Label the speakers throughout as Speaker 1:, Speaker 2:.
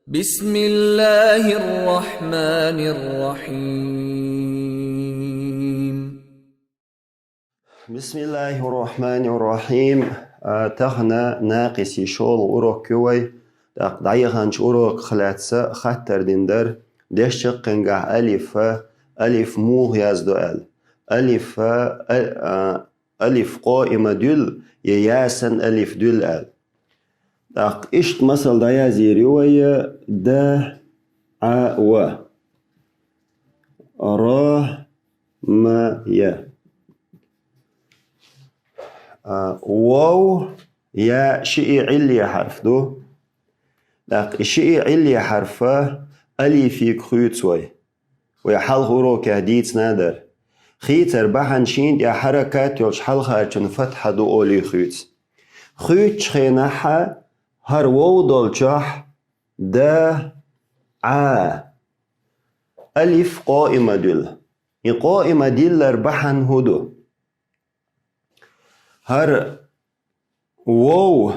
Speaker 1: بسم الله الرحمن الرحيم.
Speaker 2: بسم الله الرحمن الرحيم. تغنى ناقصي شول أوروكيوي دعيغانش أوروك خلاتسا خطر دندر دشق قنقع ألف موغ يازدو ألف قائمة دل ياسن ألف دل إشت مثل دايازي رواية دا و را ما يا واو يا شيء علي حرف دو شيء علي حرفه ألفي كخوتوي ويحل غرو كهديت نادر خيتر بحن شين يا حركات يلش حل خارجن فتحة دو أولي خوت خيناحا هر واو دولجح دا ألف قائمة دل قائمة دل بحن هدو هر واو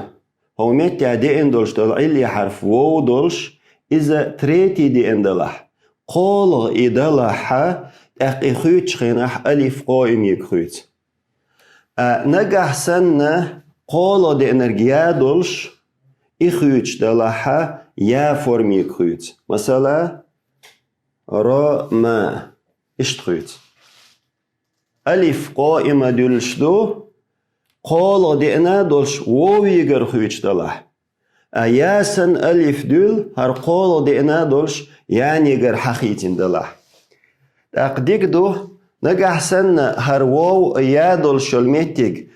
Speaker 2: هو متى دي اندلش دل علي حرف واو دلش إذا تريتي دي اندلح قالغ إدلحا اقي خوت شخينح ألف قائم يكخوت نجح سنة قالغ دي انرجيا دلش إخوت دلحا يا فورم يكخوت مثلا را ما اشتخوت ألف قائمة دلش دو قال دينا دولش وويغر خويش دلح ياسن ألف دول هر قال دينا دولش يعني غير حقيتين دلح أقديك دو نجح سن هر وو يا دولش الميتيك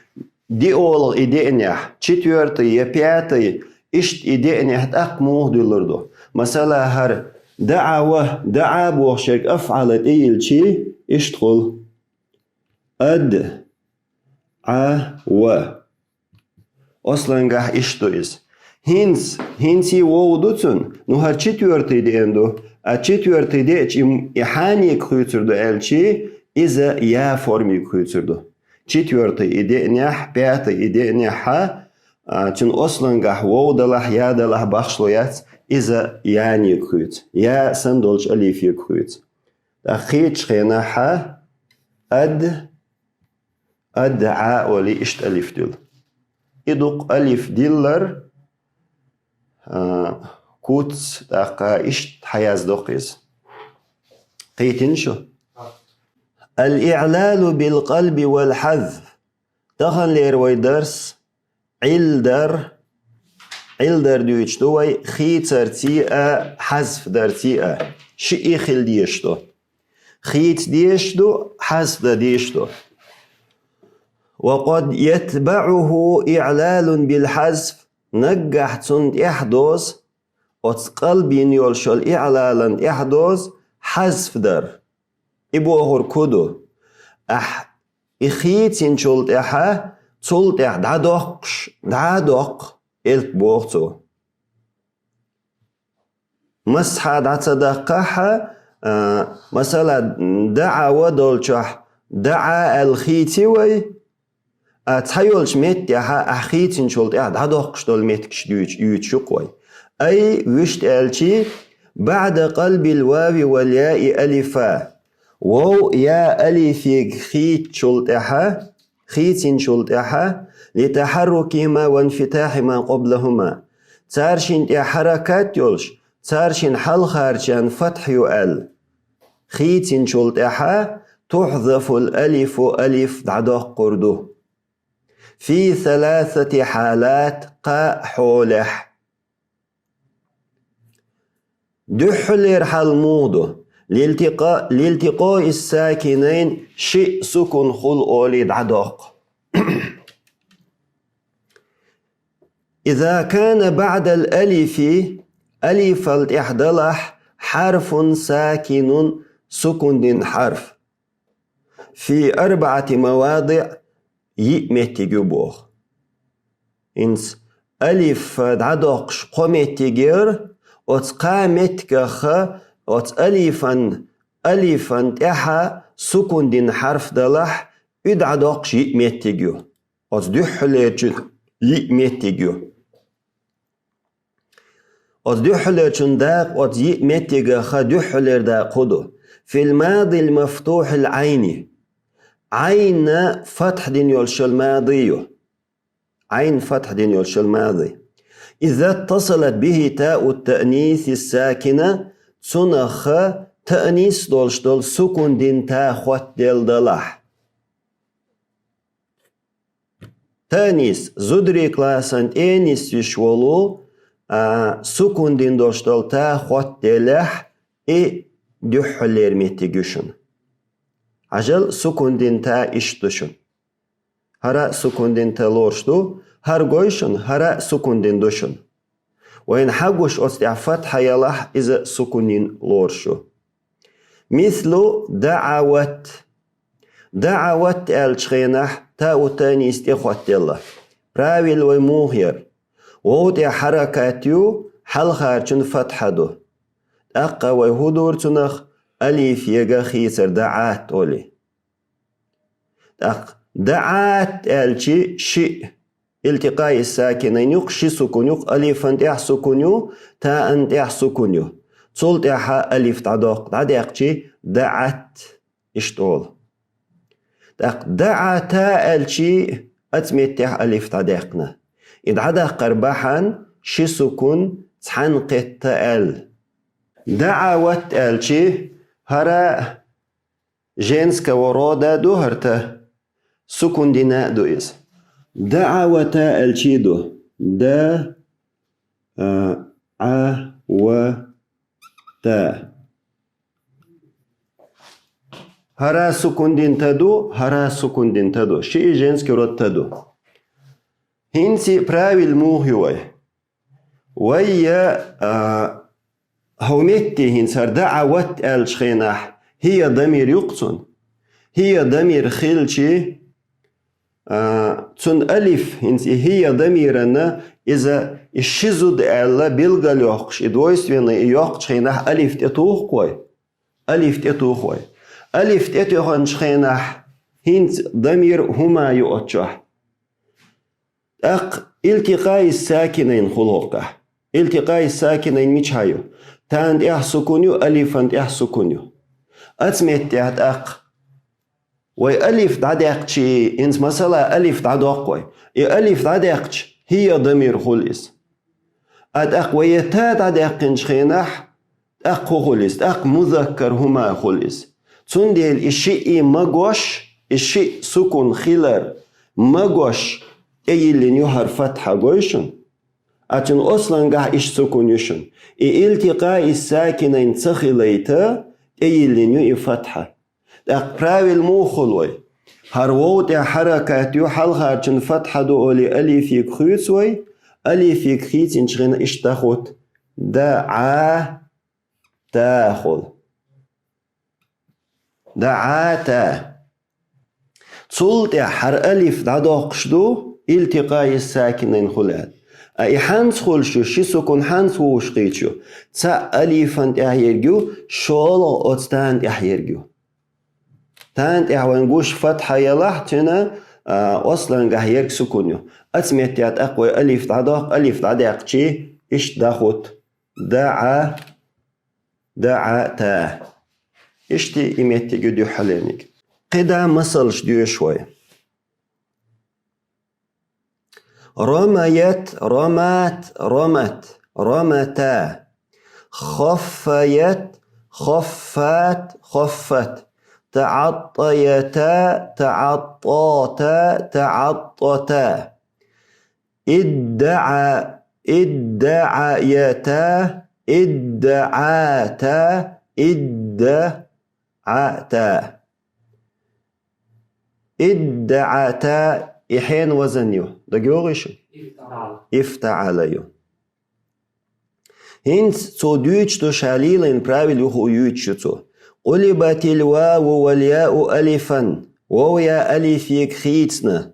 Speaker 2: دي أول إدينيح четвертый пятый إشت إدينيح تأقموه دولردو مثلا هر دعا بوخشك أفعل إيل شي إشتغل و أصلاً قاح إشتويز هنسي وو دوتون نو هر четвертый ديندو четвертый ديش إحاني كخوتردو ألشي إذا يا فورمي كخوتردو четвертый إدينيح пятый إدينيحا چون أصلاً قاح وو دلح يا دلح بخشلويات إذا يعني كخوت يا سندولش أليفي كخوت أخيتش خيناحا أدعى ولي إشت ألف دل إدوق ألف دلر كوت دقا إشت حياز دوقيز قيتن شو الإعلال بالقلب والحذف تخن ليروي درس علدر دويش دوي خيتر تيئة حذف در تيئة شئي خل ديشتو خيت ديشتو حذف ديشتو وقد يتبعه إعلال بالحذف نجح تند إحداث قلبين يلشل إعلالا إحداث حذف در إبوهر كدو إخيتين شلت إحا تلت إح دعدق إلك بوغتو مسحة دعتدقها مثلا دعا ودولشح دعا الخيتي تحيولش ميت يا أخيتين شولت دعدق شتول ميتكش يوتشقوي أي وشت ألشي بعد قلب الواو والياء ألفا واو يا ألف خيت شلت خيتين شلت لتحركهما وانفتاح ما قبلهما تارشين حركات يولش تارشين حل خارجان فتح يؤل خيتين شلت تحذف الألف ألف دعدق قردو في 3 حالات حولح دحلر حلمودو لالتقاء الساكنين شيء سكن خل أولي دعدق إذا كان بعد الألف ألف الإحدلح حرف ساكن سكن حرف في 4 مواضع يمتيجو بوغ إنس ألف دعدقش قمتيجر قامتكخ ألفا تحا سكن دين حرف دلح دعدقش يمتيجو دحليج يمتيجو أز دحلر شنداق أز يمتيغا خا دحلر دا قدو في الماضي المفتوح العيني عين فتح دين يولش الماضي عين فتح دين يولش الماضي إذا اتصلت به تاء التأنيث الساكنة تنخ تأنيث دولش دول سكون دين تا خوات ديل دلح تأنيث زدري كلاسنت إنيس يشولو سكون دين دولش دول تا خوات دلح دحلر متيغشن عجل سكون دين تا إشتشن هرا سكون دين تا لورشدو هر قويشن هرا سكون دين دوشن وإن حقوش أستعفت حيالح إذا سكونين لورشو مثل دعوت دعوت الشخينح تاو تاني استيخوات الله براويل وموهير ووضع حركاتيو حل خارجن فتحدو أقا ويهودور تنخ أليف يغا خيسر دعات أولي دعات الشي شيء التقاء الساكنين يق شي سكون يق أليف انتح سكون يو تا انتح سكون يو تصول تحا أليف تعداق تعداق شي دعت اشتول دعا تا الشي أتمت تح أليف تعداقنا إذ عدا قربحا شي سكون تحنقت تأل دعوت الشي هرا جنس كورادا دو هرتا سكون دينا دو إز دعوتا الشيدو دا وتا هرا سكون دين تدو هرا سكون دين تدو شيء جنس كرات تدو هنسي براويل موهيوي ويا هوميتي هنسر دعوت الشخينح هي ضمير يقصن هي ضمير خلشي تون ألف هي ضميرنا إذا الشزود ألا بيلغل يوقش إدويس وين يوقش خينح ألف تتوه كوي ألف تتوه كوي ألف تتوه خينح هنس ضمير هما يؤتشه التقاء الساكنين خلوقه التقاء الساكنين ميشايو تاند سكونيو ألف سكونيو أتمت تحت وألف دعدقشي إنس مثلا ألف دعدقوي ألف دعدقش هي ضمير خلص ويتا دعدقنش خينح خلص مذكر هما خلص تندل الشيء مغوش الشيء سكون خلر مغوش اللي يهر فتحة غويشن أتن أصلا قاع إش سكون يشن التقاء الساكنين تخليتا اللي يفتحة براويل موخلوي هر ووت حركات يحل خارجن فتحة دو أولي أليف يكخيتوي أليف يكخيت إنشغن إش تاخد دعا تاخد دعا تا تصلت حر أليف دعدوقشدو التقاء الساكنين خلال أي حانس خلشو شي سكون حانس ووشقيتشو تا أليفان تحيرجو شولو أتستان تحيرجو تانت ونقوش فتحة يلاح تنا أصلا قهيرك سكونيو أسميت يات أقوى ألف تعداق ألف تعداق شي إش داخد دعا تا إشتي إميتي قدو حلينيك قدا مصلش ديو شوي رميت رمات رمت رمتا خفيت خفات خفت تعطيتا تعطاتا تعطتا ادعى ادعيتا ادعاتا ادعاتا ادعاتا إحين وزنيو دقيقوغيشو افتعاليو هنس تو ديوش تو شاليلين правилю хуючу قلبت الواو والياء ألفا وويا ألف يكخيتنا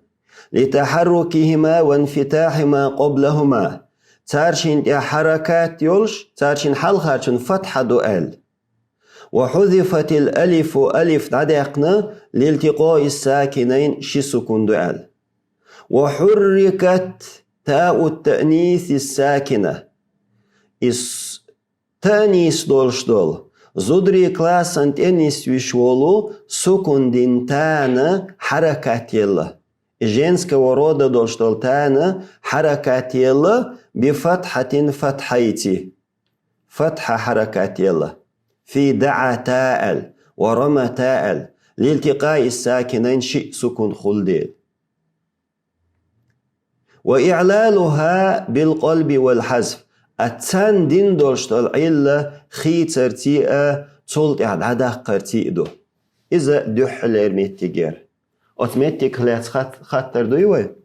Speaker 2: لتحركهما وانفتاح ما قبلهما تارشين حركات يولش تارشين حلقة فتحة دؤال وحذفت الألف ألف عدقنا لالتقاء الساكنين شي سكون دؤال وحركت تاء التأنيث الساكنة is تانيس دولشدول زودري كلاسن تانيس وشولو سكون دين تانا حركات يلا женского рода دولشدول تانا حركات يلا بفتحة فتحيتي فتحة حركات يلا في دعا تاءل ورمى تاءل لالتقاء الساكنين شيء سكون خلدين وإعلالها بالقلب والحذف أتسان دين دولشتال عيلة خيتر تيئة تولت عداق قرتيئدو إذا دحلر ميتيجر أتمتك لات خطر دويوه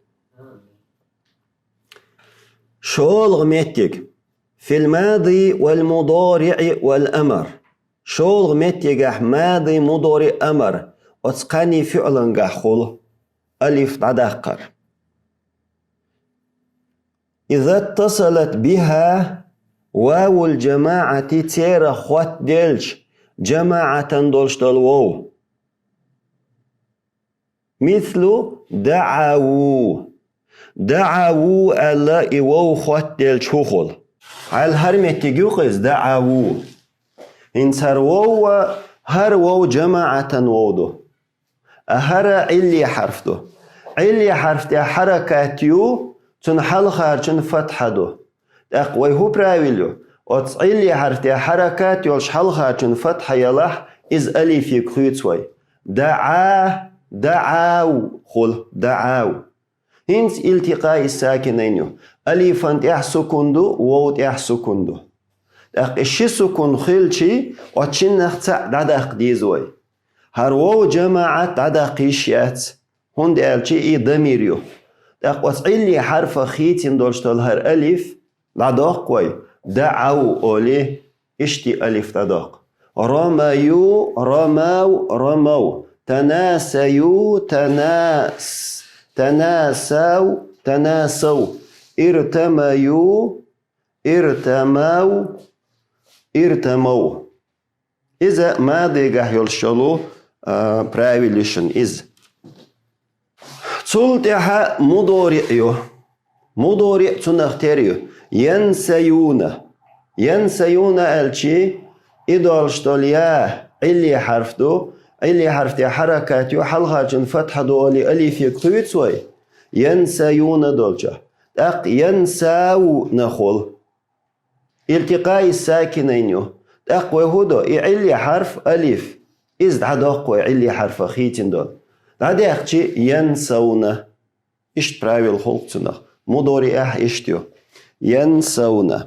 Speaker 2: شولغ ميتك في الماضي والمضارع والأمر شولغ ميتك ماضي مضارع أمر أتقاني فعلا قحول ألف عداقر إذا اتصلت بها واو الجماعة تيرا خوات ديلش جماعة دولش دلوو مثل دعاو ألا إيوو خوات ديلش هوخل على هرمتي جوخز دعاو إنسار وو هر وو جماعة وودو أهر علي حرفتو علي حرفتي حركاتيو تنحل خارجن فتحدو أقوي هو براويلو أتصعيلي حرفتي حركات يولش حل خارجن فتح يلح إز ألف يكخيتوي دعاو خل دعاو هنس التقاء الساكنين ألف أنت سكندو ووت سكندو أق الشي سكن خلشي واتشن نختع دادق ديزوي هر وو جماعة دادق إشيات هند ألشي إي ضميريو أقوى حرف خيتين دولشتال هر ألف لداق كوي دعو أولي إشتي ألف تداق رميو رمو رمو تناسيو تناسو تناسو ارتميو ارتمو إذا ماضي قح يلشلو правилишен إز تلتها مضارع مضارع تنختاريو ينسيون الشي إدالشتاليا اللي حرفتو اللي حرفتي حركاتيو حلقة فتحة دولي ألف يكتويت سوي ينسيون دولجا أق ينساو نخول التقاء الساكنين أقوى هدو إعلي حرف ألف إز عداقوى إعلي حرف خيتين دول هذا أختي ينسون إيش براويل خلقتنا مضارع إشتيو ينسون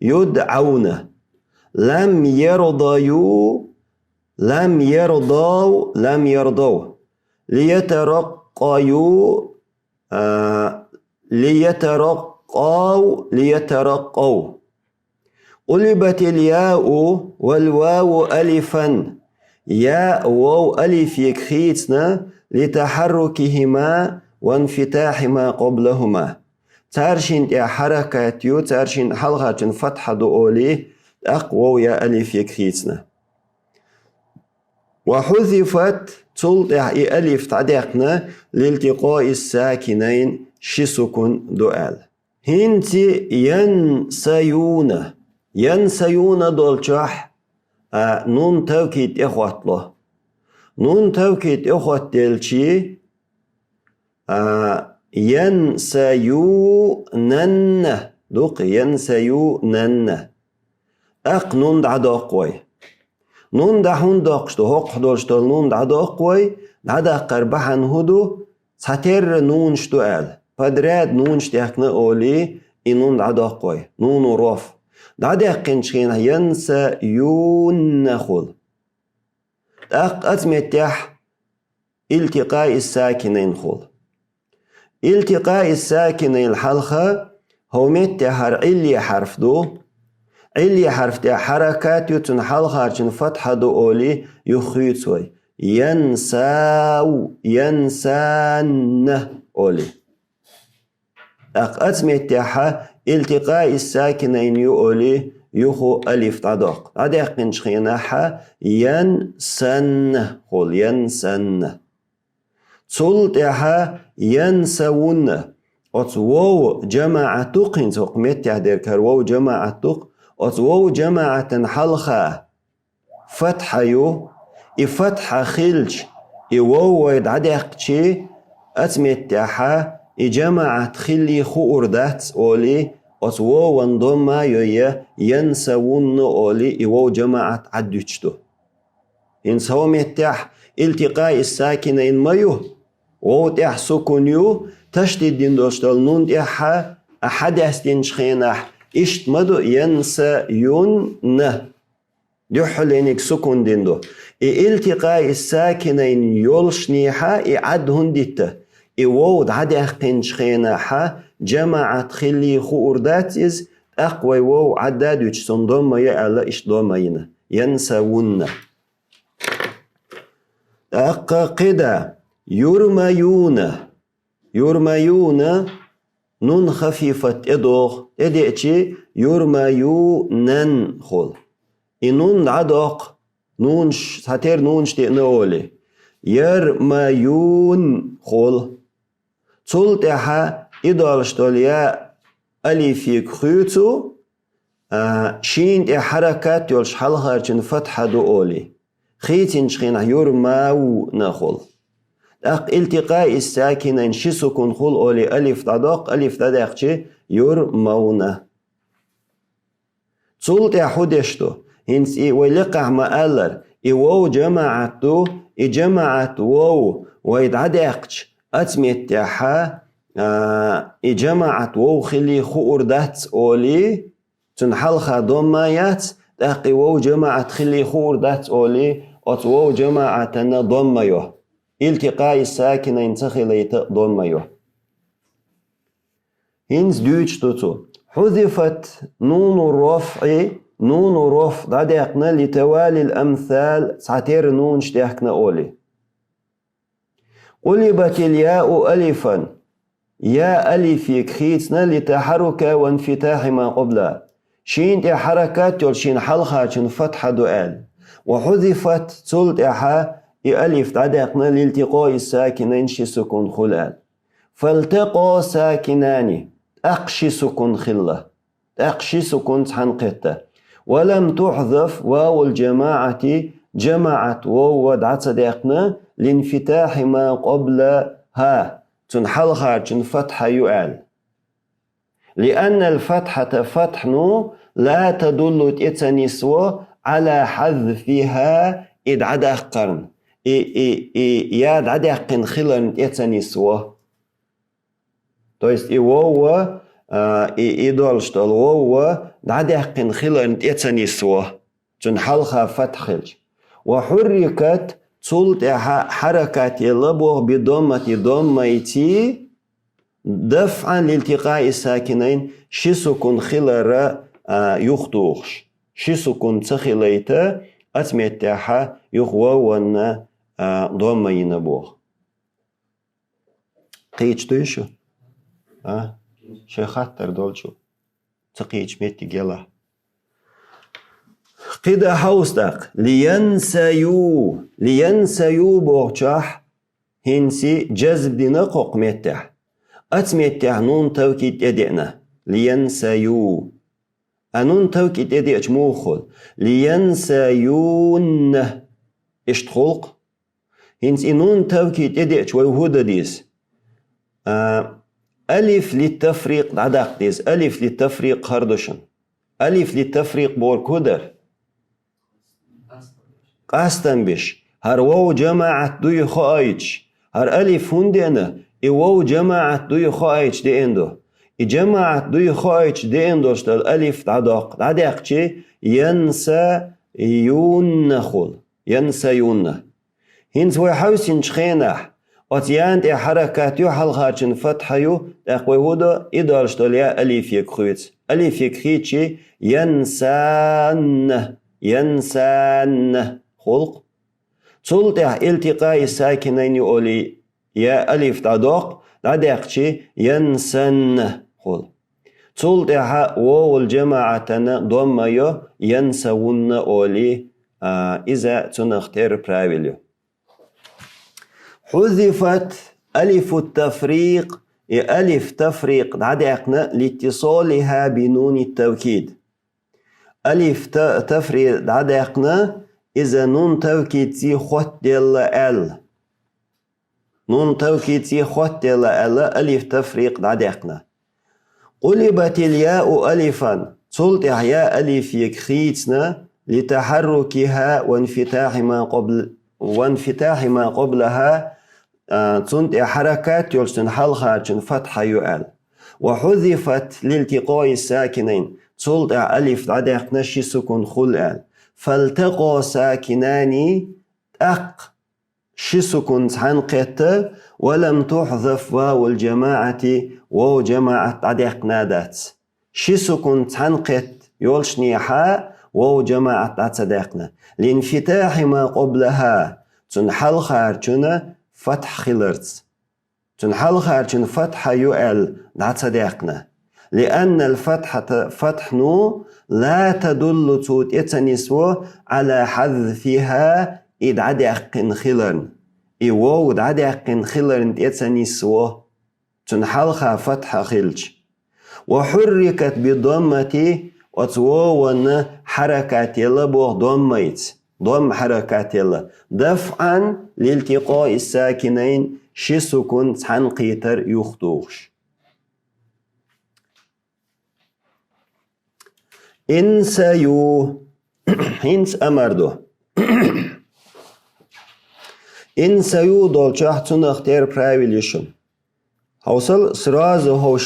Speaker 2: يدعون لم يرضوا ليترقوا قلبت الياء والواو ألفا ياء واو ألف يكخيتنا لتحركهما وانفتاح ما قبلهما تارشين يا حركاتيو تارشين حلقة فتحة دولي أقوى يا ألف يكخيتنا وحذفت تلطع ألف تعدقنا لالتقاء الساكنين شسكن دؤال هنتي ينسيون دولشح نون توكيد إخوات له نون توكيد إخوات دلشي ينسيونن دوق ينسيونن أق نون دعداقوي نون دحون داقشتو هق دولشتو نون دعداقوي دعداق قربحن هدو ساتر نون شتوال فدراد نون شتيحكنا أولي إنون دعداقوي نون وروف دعداقين شخينا ينسيون خل أق أتمتح التقاء الساكنين خل التقاء الساكنين الحلقة هو متحر علي حرف دو علي حرف دي حركات يتن حلقة عشان فتحة دو أولي يخيطوي ينسان أولي أق متحر التقاء الساكنين يولي يخو ألف تعدق عدق نشخيناها ينسن قول ينسن تلتها ينسون أت واو جماعة تقين سقمت يهدر كر واو جماعة تق أت واو جماعة حلخة فتحة يو فتحة خلش واو ويد عدقشي أتمتها جماعة خلي خؤردات أولي أت واو انضم يويا ينسون أولي واو جماعة عدوشتو إن سو متح التقاء الساكنين مايو واو تح سكون يو تشديد دين دوشتال نون تح أحد أستين شخينح إشت مدو ينسى يون نه يحلينك سكون دين دو التقاء الساكنين يولشنيحا عد هندته واو عد أخين شخينح جماعة خلي خؤردات إز أقوى واو عداد يجسون دوما يألا إش دوما ينا ينسون قدا يرميون نون خفيفة إدوغ إدئتي يرميونن خل إنون عدوق نون ساتير نون شتئنا أولي يرميون خل تلتها إدالشتوليا أليفي كخيوتو شين حركات يولش حلغارجن فتحة دو أولي خيتين شخين يرماو نخل التقاء الساكنين شسكن خل أولي ألف تدق ألف تدقشي يرمون تلت حدشتو هنس ويلقع مألر واو جماعتو جماعت واو ويدعدقش أتمتحا جماعت واو خلي خؤردات أولي تنحلخا ضمايات تاقي واو جماعت خلي خؤردات أولي واو جماعتنا ضمايو التقاء الساكنين تخليت ضمايو هنس دوتشتو حذفت نون الرفع دعدقنا لتوالي الأمثال ساتير نون شتحكنا أولي قلبت الياء ألفا يا ألف يكخيتنا لتحرك وانفتاح ما قبلها شين حركات يلشين حلقة فتحة دؤال وحذفت تلتحة ألف تعدقنا لالتقاء الساكنين سكون خلال فالتقى ساكنان أقشي سكون خلة أقشي سكون تحنقته ولم تحذف واو الجماعة جمعت واو ودعت صديقنا لانفتاح ما قبلها تنحلها فتحة يؤال لأن الفتحة فتحنو لا تدل تتنسوى على حذفها إذ عدا قرن ياد عدا قن خلن تتنسوى то есть واو إدولشتال واو عدا قن خلن تتنسوى تنحلها فتحج وحركت تلت حركات يلبوغ بضمة ضميتي دفعا لالتقاء الساكنين شسكن خلر يخطوخش شسكن تخليت أتمتحا يخوون ضمين بوغ قيج تويشو شيخاتر دولشو تقيج ميتي جلا قدا حوستق لينسيو بوغشاح هنسي جذب دينقق متح أتمتح نون توكيد يدئنا لينسيو أنون توكيد يدئش موخل لينسيون اشتخلق هنسي نون توكيد يدئش ويهود ديس ألف للتفريق عدق ديس ألف للتفريق خردشن ألف للتفريق بوركودر قاستن بش هر واو جماعت دوی خواهیچ هر ألف هندینا واو جماعت دوی خواهیچ دی اندو جماعت دوی خواهیچ دی اندوشت الألف عدق چه ينسيون خل ينسيون هنس ويحوسين شخينح أتيانت حركات يحل خارجن فتحيو أقوي هودا إدارشت ليا ألف يكخويت ألف يكخيت ينسان خلق تلتح التقاء الساكنين يقولي يا ألف تعدق عدقشي ينسن خلق تلتح واو الجماعة ضميو ينسون أولي إذا تنختار براويليو حذفت ألف التفريق ألف تفريق دعدقنا لاتصالها بنون التوكيد. ألف تفريق دعدقنا إذا نون توكيد تي خط دل ال نون توكيد تي خط دل ال ألف تفريق دعدقنا. قلبت الياء ألفا صلت يا ألف يكخيتنا لتحركها وانفتاح ما قبلها تصنت حركات يلسن حلقة فتحة يؤل. وحذفت لالتقاء الساكنين صلت ألف عدق نشي سكن خلال فالتقى ساكنان أق شسكن تنقت ولم تحذف واو الجماعة واو جماعة عدق نادات شسكن تنقت يلشني حاء واو جماعة عدقنا لانفتاح ما قبلها تنحل خارجنا فتح خلرت تنحل خارجنا فتح يؤل عدقنا لأن الفتحة فتح نو لا تدل تتنسو على حذفها إذ عدق خلرن إيوو عدق خلرن تتنسو تنحلها فتح خلج. وحركت بالضمة وتوون حركات يلا بوغ ضميت ضم حركات يلا دفعا لالتقاء الساكنين شي سكون تنقيتر يخطوش. إنسيو هنس أمردو إنسيو دولчах تنختار правилишн. Hausal сразу ho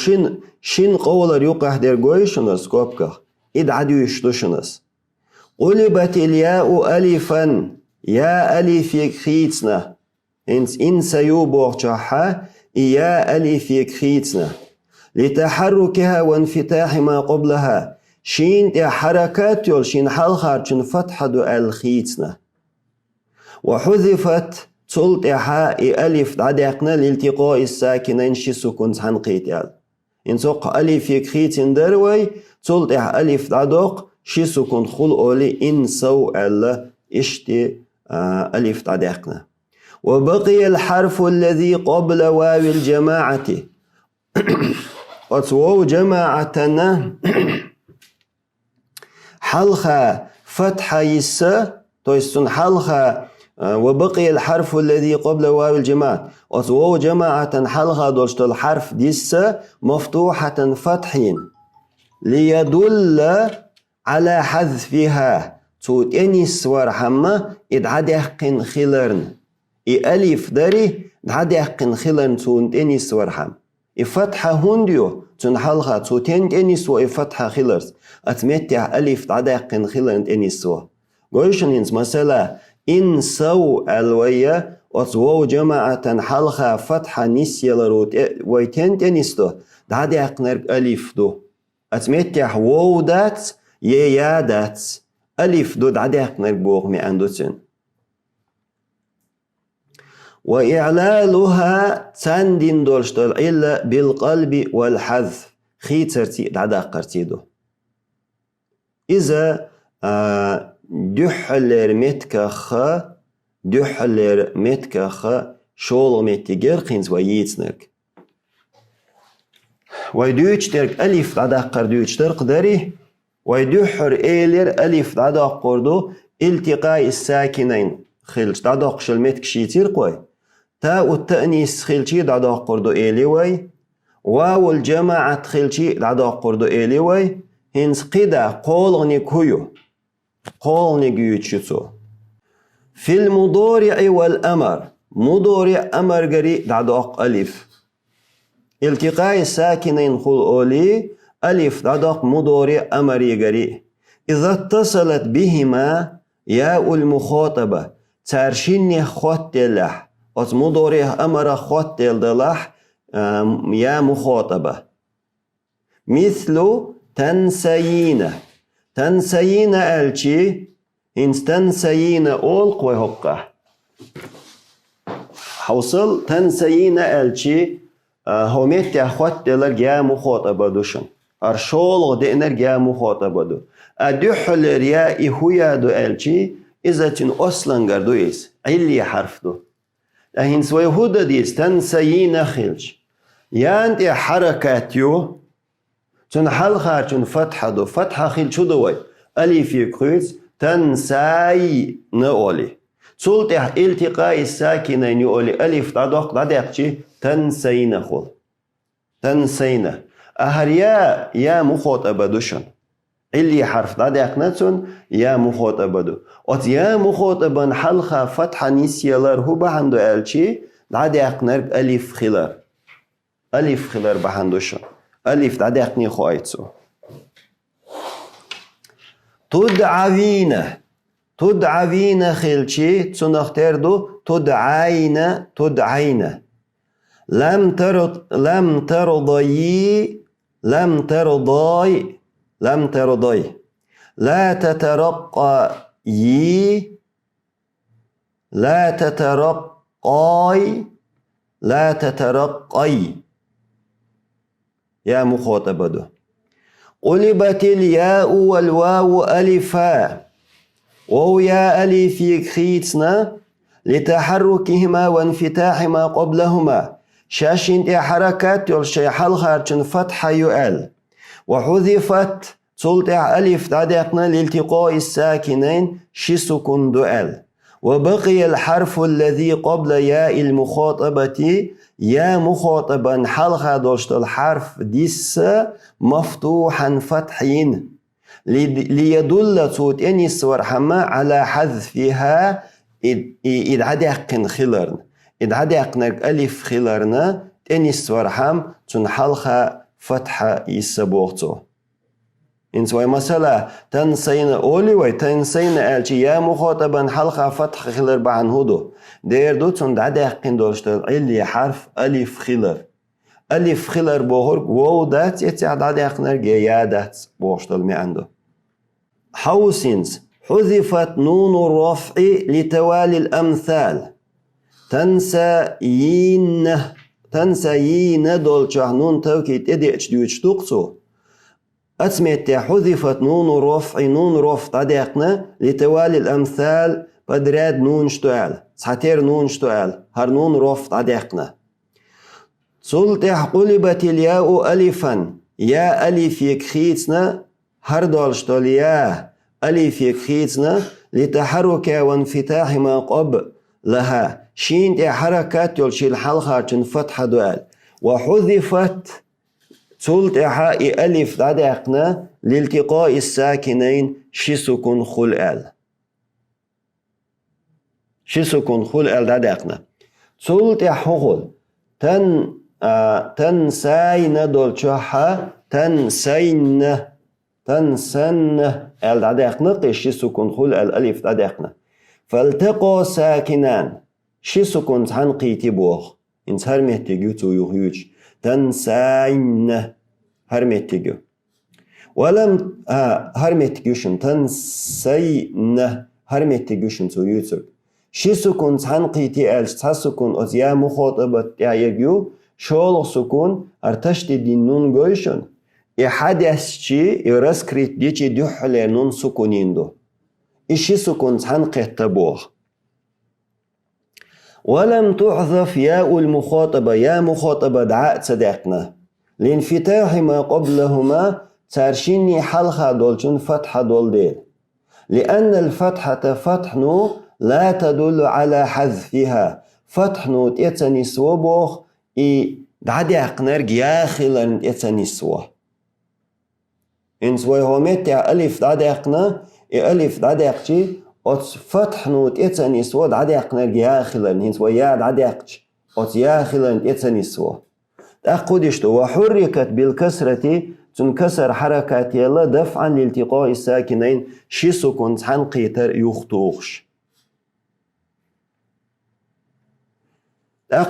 Speaker 2: шин قولر يقح در قويشنس كوبكخ إد عدو يشتوشنس. قلبت الياء ألفا يا ألف يكخيتنا إنسيو بوغчаха يا ألف يكخيتنا لتحركها وانفتاح ما قبلها شين تي حركات يول شين حلخارشن فتحة دو الخيتنا. وحذفت صلت حاء ألف دعدقنا لالتقاء الساكنين شي سكون تنقيت يال إنسوق ألف يكخيتن دروي صلت ألف دعدق شي سكون خل أولي إنسو ألا إشتي ألف دعدقنا. وبقي الحرف الذي قبل واو الجماعة وتواو جماعتنا حلخة فتحة يسا تويستون حلخة. وبقي الحرف الذي قبل واو الجماعة وتواو جماعة حلخة دولشت الحرف ديسا مفتوحة فتحين ليدل على حذفها توت انيس ورحمة إد عدق خلرن ألف داري عدق خلرن توت انيس ورحم إفتحة هنديو تنحلها توتين انيس وإفتحة خلرس أتمتع ألف عدق خلرن انيس قويشنينز مثلا إن سو الوية وتواو جماعة حلخة فتحة نسيلروت ويتين تنستو عدق نرق ألف دو أتمتع واو دات يا دات ألف دو عدق نرق بوغ مئندوتين. وإعلالها تندين دولشتل إلا بالقلب والحذف خيترتي عدق دو. إذا دحلر متكخ شول متجر قينز ويتنك ويدوشترك ألف عدقر دوشترك داري ويدحر إيلر ألف عدقر دو التقاء الساكنين خلش عدق شلمتك شيتير قوي تاء التأنيس خلشي عدقر دو إيلي وي واو الجماعة خلشي عدقر دو إيلي وي هنس قدا قولغني كويو قولني جيوتشيتو. في المضارع والأمر مضارع أمر جري دعدق ألف التقاء الساكنين خل أولي ألف دعدق مضارع أمر جري إذا اتصلت بهما ياء المخاطبة ترشين خط لح مضارع أمر خط لح يا مخاطبة مثل تنسيين ألشي إنس تنسيين أول قوي هقة حوصل تنسيين ألشي هميت أخوات لرجع مخاطبة دوشن أرشول غدينر جا مخاطبة دو أدحل رياء هويا دو ألشي إذا تن أصلا قردويس علي حرف دو أهين سوي هودا ديس تنسين خلج يانت حركات يو تن حلقة تن فتحة دو فتحة خل شو دوي ألف يكريز تنساي نقولي تولت التقاء الساكنين يقولي ألف تدق تدقشي تنسين خل تنسين أهريا يا مخاطبة دوشن اللي حرف تدقنتون يا مخاطبة دو أت يا مخاطبة حلقة فتحة نسيالر هو بهندو ألشي تدقنر ألف خلر ألف خلر بهندوشن ألف تدقني خوايتسو تدعوين خلشي تنختار دو تدعين لم ترضي لا تترقي يا مخاطبة دو قلبت الياء والواو ألفا وهو يا ألف يكخيتنا لتحركهما وانفتاح ما قبلهما شاشين حركات يلشي حلقة فتحة يؤل وحذفت صلت ألف تعدقنا لالتقاء الساكنين شسكن دؤل وبقي الحرف الذي قبل ياء المخاطبة يا مخاطبا حلقة دوشت الحرف ديس مفتوحا فتحين ليدل صوت أنيس ورحمة على حذفها إذ عدقن خلرن إذ عدقن ألف خلرنا أنيس ورحم تن حلقة فتحة يسبوغتو إنسوي مسألة تنسين أولي وتنسين ألشي يا مخاطبا حلقة فتح خلر بعن هدو دير دو تن عدقن دوشتل علي حرف ألف خلر ألف خلر بوهر وو دات يتعد عدقنر جيا دات بوشتل مي عنده حوسنز حذفت نون الرفع لتوالي الأمثال تنسين دولشة نون توكيد إديش ديوش تقصو أسمت حذفت نون رفع تعدقنا لتوالي الأمثال بدراد نون شتوال سحتير نون شتوال هر نون رفع تعدقنا صلت قلبت الياء ألفا يا ألف يكخيتنا هر دولشتول يا ألف يكخيتنا لتحرك وانفتاح ما قبل لها شين حركات يلشي الحلقة فتحة دوال وحذفت صلت حاء ألف تعدقنا لالتقاء الساكنين شسكن خلال تعدقنا صلت حغل تنسين دولشها تنسن العدقنا قش سكون خل الألف تعدقنا فالتقى ساكنان سكون تنقي تبوغ إنس هرمتجو تيوهيوش تنسين هرمتجو ولم هرمتجوشن تنسين هرمتجوشن تيوتك سكون تنقي تيالش تسكون أزيا مخاطبة يجو شول سكون ارتشت دي نون جويشن إحدثشي يرسكريت ديشي دحل نون سكونيندو إشي سكون تنقي تبوغ ولم تحذف ياء المخاطبة يا مخاطبة دعاء صدقنا لانفتاح ما قبلهما ترشيني حلقة دولشن فتحة دول ديل لأن الفتحة فتحنو لا تدل على حذفها فتحنو تيتني سوبوخ دعدي أقنر جياخلا تيتني سوه إن سوي همت ألف دعدي أقنا ألف دعدي أقشي أتس فتحنو تيتني سوه دعدي أقنر جياخلا إن سوي يا دعدي أقش أتس ياخلا تيتني سوه تأخذشتو وحركت بالكسرة تنكسر حركات يلا دفعا لالتقاء الساكنين سكون حنقيتر يختوخش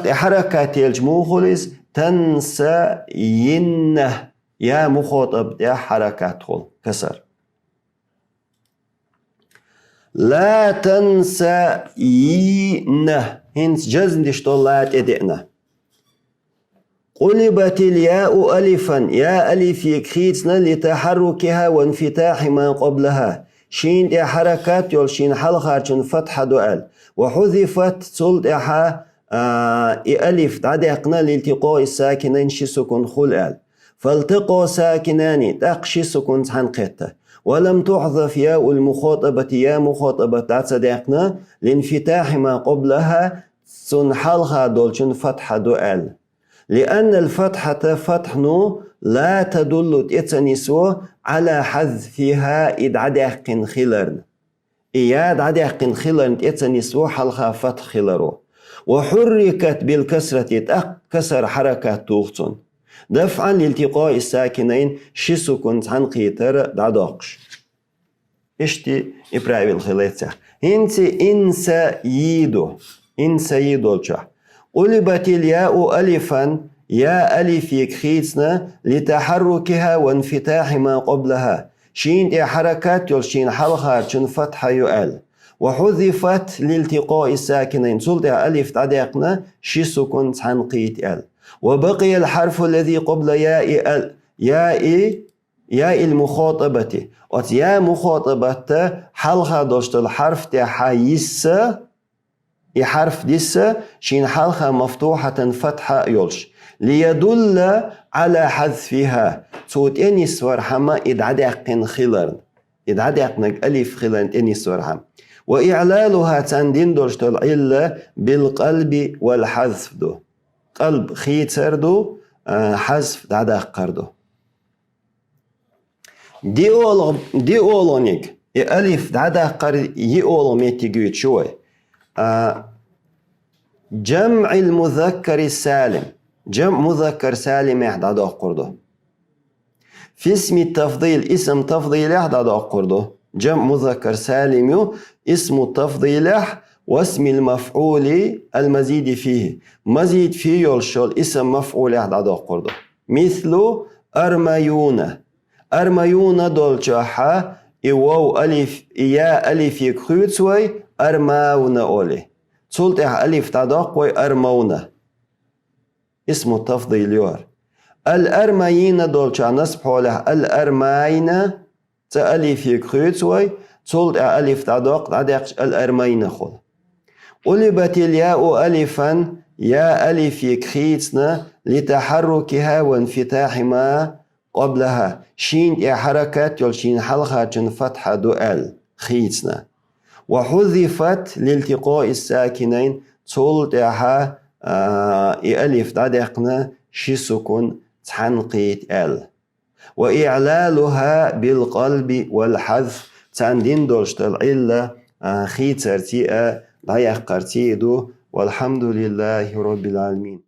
Speaker 2: حركات الجموخلس تنسين يا مخاطب يا حركات خل كسر لا تنسين هنس جزم دشتولات ادئنا قلبت الياء ألفا يا ألف يكخيتنا لتحركها وانفتاح ما قبلها شين دي حركات يلشين حلقة فتح دؤال وحذفت صلت ألف تعدقنا لالتقاء الساكنين شي سكون خلال فالتقى ساكنان تقشي سكون تحنقته ولم تحذف ياء المخاطبة يا مخاطبة تعدقنا لانفتاح ما قبلها سنحلها دولشن فتحة دؤال لأن الفتحة فتحنو لا تدل تتنسو على حذفها إدعدق خلرن إياد عدق خلرن تتنسو حلها فتح خلرو وحركت بالكسرة كسر حركة توغتون دفعا لالتقاء الساكنين شي سكون تنقيتر دعدقش اشتي إبراهيم الخليطة هنتي إنسا يدو قلبت الياء ألفا يا ألف يكخيتنا لتحركها وانفتاح ما قبلها شين حركات يلشين حلقها شن فتحة يؤال وحذفت لالتقاء الساكنين سلطة ألف تعدقنا شي سكون تنقيت ال وبقي الحرف الذي قبل ياء المخاطبة يا مخاطبة حلقة دوشت الحرف تحيس حرف ديس شين حلقة مفتوحة فتحة يلش ليدل على حذفها صوت انيس ورحمة إدعدق خلرن إدعدق ألف خلرن انيس ورحمة وإعلالها تندين دوشت العلة بالقلب والحذف دو قلب خيتر دو حذف دعدق قردو دي أولونيك ألف دعدق قرد يأولو ميتيجويت شوي جمع المذكر السالم جمع مذكر سالم يحدد قرده في اسم التفضيل اسم تفضيل يحدد قرده جمع مذكر سالم اسم التفضيل واسم المفعول المزيد فيه مزيد فيه يلشل اسم مفعول يحدد قرده مثل أرميون دولشاحة إيواو ألف يا ألف يكخوتوي أرماون أولي تلتح ألف تدقوي أرمونا اسم التفضيل يور الأرميين دولشا نصب له الأرمين تألف يكخوتوي تلتح ألف تدق عدقش الأرمين خل قلبت الياء ألفا يا ألف يكخيتنا لتحركها وانفتاح ما قبلها شين حركات يلشين حلقة فتحة دؤال خيتنا وحذفت لالتقاء الساكنين تلتها ألف تعدقنا شي سكون تحنقيت ال وإعلالها بالقلب والحذف تندين دولشت العلة خيتر تيئة ضيق قرتيدو والحمد لله رب العالمين